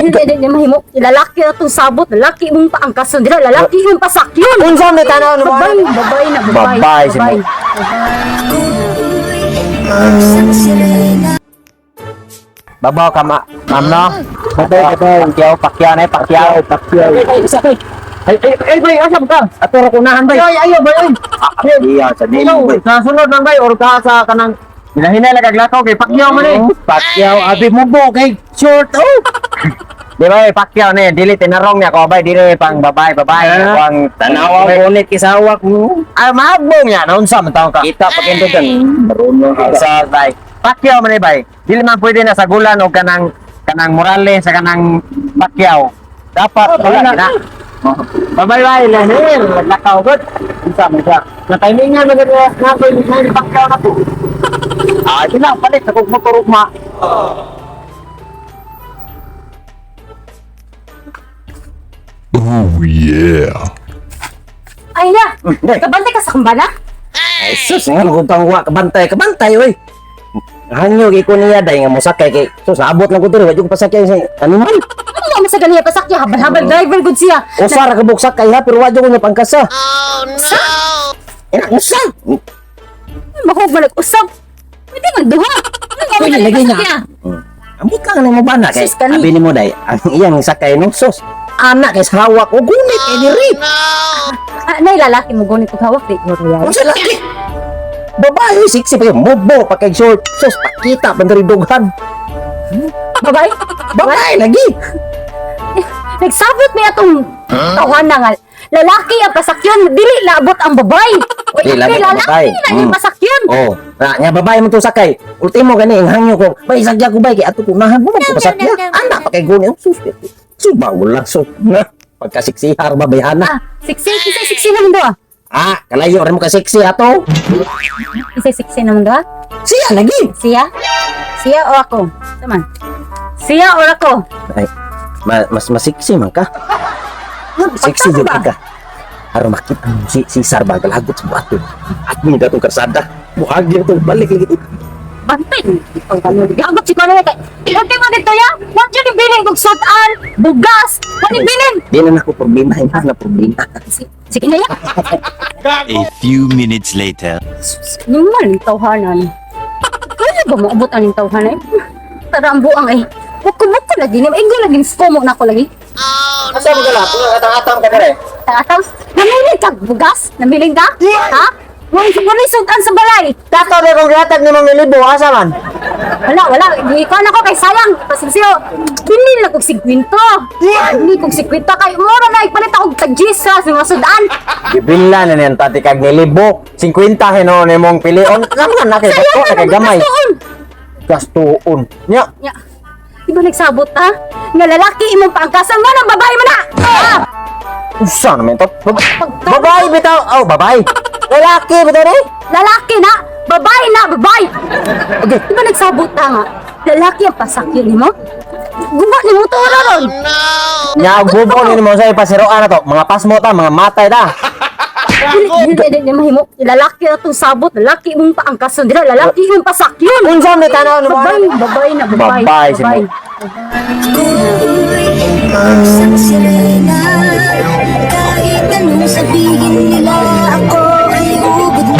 Hindi mahimo. Lalaki na itong sabot. Lalaki mong paangkason. Dila, lalaki yung pasakyon. Unsa may tanaw mo? Babay na, babay. Babay, si mo. Babaw ka ma'am no? Pakyaw, pakyaw na pakyaw. Ay, bay, asam ka? Aturo ko nahan bay. Ayo, bay, ay. Iya, sa dilo bay. Nasunod man, bay, or ka sa kanang hinahinay lang kaglakaw kay Pacquiao man eh. Pakyaw, abi mo bo kay short. Oh. Di ba, pakyaw na dili tinarong niya ko bay, dili pang babae. Ang tanawa ulit kisawak mo. Ay, magbong niya, naunsa man taong ka. Kita pakindugan. Marunong sa bay. Pakyaw man eh bay. Dili man pwede na sagulan o kanang Morales sa kanang Pacquiao. Dapat wala na. Babay-bay, lahir, naglakaw good. Isa mo siya. Na-timingan na gano'n na Pacquiao na po. Ito lang, palit, sakog mo turugma. Oh yeah. Ay na. Kabantay ka sa kambana? Ay, sus, nga magutang wa, kabantay, oy. Hanyo, ko niya, dahil nga mo sakay, kay, sus, abot lang ko ito, wadyo ko pasakay sa animal. Ano mo sa ganiya pasakya? Habal-habal driver good siya. O sara ka buksak kay ha, pero wadyo ko niya pangkasa. Usa! Mahog malag-usap. Pwede man duha. Pwede lagi na. Amot ka nga mo ba na, kay, Sus, kani. sabi ni mo, dahil, ang iyang sakay, no, sus, anak, kay sa hawak, o gunit, kay diri. Nay lalaki mo gunit kung hawak di mo tuya. Kung sa laki, babae, siksi pa yung mobo, pa kay short, sus, pakita, bandari dughan. Babay. Babae, lagi. Nagsabot may atong tawanan nga. Lalaki ang pasakyon, dili labot ang babay. Dili labot ang babay. Lalaki na yung pasakyon. Oh, nga babae mo to sakay. Ultimo gani ang hangyo ko. Bay sagya ko bay kay ato ko nahan mo man ko pasakya. Anak pa kay guni. Suba wala so na. Pagkasiksihar babayhana. Siksi naman do ah. Kalayo rin mo ka sexy ato. Siksi naman do ah. Siya lagi. Siya o ako? Saman. Siya o ako? Ay, mas sexy man ka. Sexy jud ka. Aron makita mo si Sarba galagot sa buhaton. At mo datong karsada. Muhagi to balik lagi. Bantay. Ang kamo gagot si Kono kay. Okay mo dito ya? What you bilin kog sudan, bugas. Ano bilin? Di na ako problema, hindi na problema. Sige na ya. A few minutes later. Naman tawhanan. Kaya ba maabot ang tawhanan? Tara ang buang eh. Hukum-hukum lagi ni. Ingo lagi skomo na ko lagi. Asa mo gala? Atang-atang ka dere. Tatang, namiling ka bugas? Namiling ka? Ha? Wala sudan sa balay. Tato na kong gatag ni mga libo, asa man? Wala. Ikaw na ko kay sayang. Pasensyo. Bili na kong 50. Bili kong 50 kay mura na ipalit akong tagis sa mga sudan. Gibila na niyan tati kag ni libo. 50 hino ni mong pilion. Naman na kay dako na kay gamay. Gastuon. Nya. Ya. Di ba nagsabot ha? Nga lalaki imong paangkasan mo ng babae mo na! Usa naman to? Babae bitaw. Oh, babae. Lalaki bitaw ni. Lalaki na! Babae na! Babae! Okay. Di ba nagsabot ha nga? Lalaki ang pasakyan mo? Guba ni mo to ron! Nya bubo ni mo sa ipasiroan na to. Mga pasmo ta, mga matay ta. Hindi mahimo. Lalaki na itong sabot. Lalaki mong paangkasan. Dila, lalaki yung pasakyan. Unsa may tanaw ni mo? Babae na. Babae si mo. Isang sirena, kahit anong sabihin nila, ako ay ugod mo.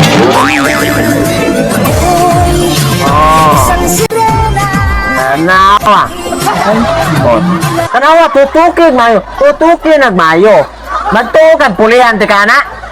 Isang sirena. Kanawa. Kanawa, tutukin mayo. Tutukin nagmayo. Magtukan pulihan ti kana.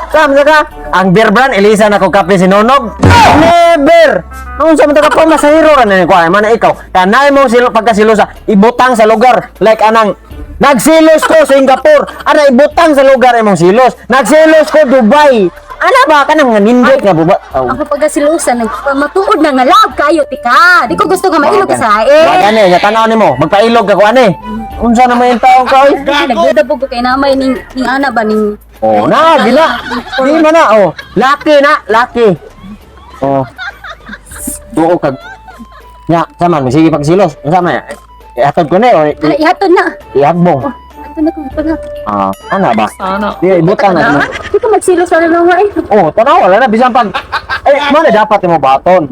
Sama ka? Ang beer brand, Elisa na kong kape si Nonog. Never! Noon sa mga kapag masahiro ka na ni Kuya, mana ikaw. Kanay mo pagkasilosa, ibutang sa lugar. Like anang, nagsilos ko Singapore. Ana, ibutang sa lugar imong silos. Nagsilos ko Dubai. Ano ba ka nang nindot nga buba? Ako pagkasilusan, matuod na nga lab kayo, tika. Di ko gusto nga mailog ka sa ae. Wala ni, tanaw ni mo. Magpailog ka kuan eh. Unsa na may taong ka oy? Nagdadabog ko kay namay ning ana ba ning Oh, gina. Di man na, oh. Laki. Oh. Tuo kag. Nya, sama sige pagsilos. Sama ya. Ihatod ko na, oh. ihatod na. Ihagbong. Ato na ko pala. Ana ba? Di ibutang na. Di ko magsilos na lang eh. Oh, tanaw wala na bisan pag mo na dapat mo baton.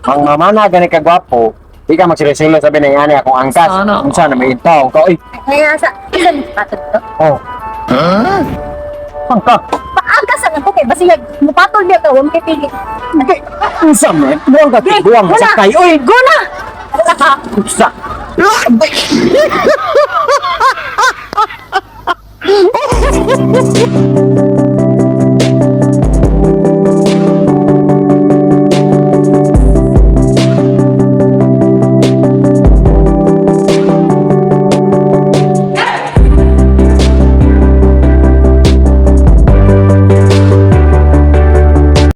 Ang mama na gani ka gwapo. Di ka magsirisilo sabi na yan akong angkas. Sana. Kung saan na may intaw ka. Uy, Kaya sa ilan patod to? oh. Angka. Paangkas ang ako kay basiyag mupatol niya ka wag pipili. Okay. Unsa man? Buwang ka. Buwang ka sakay. Uy, Guna. Usa.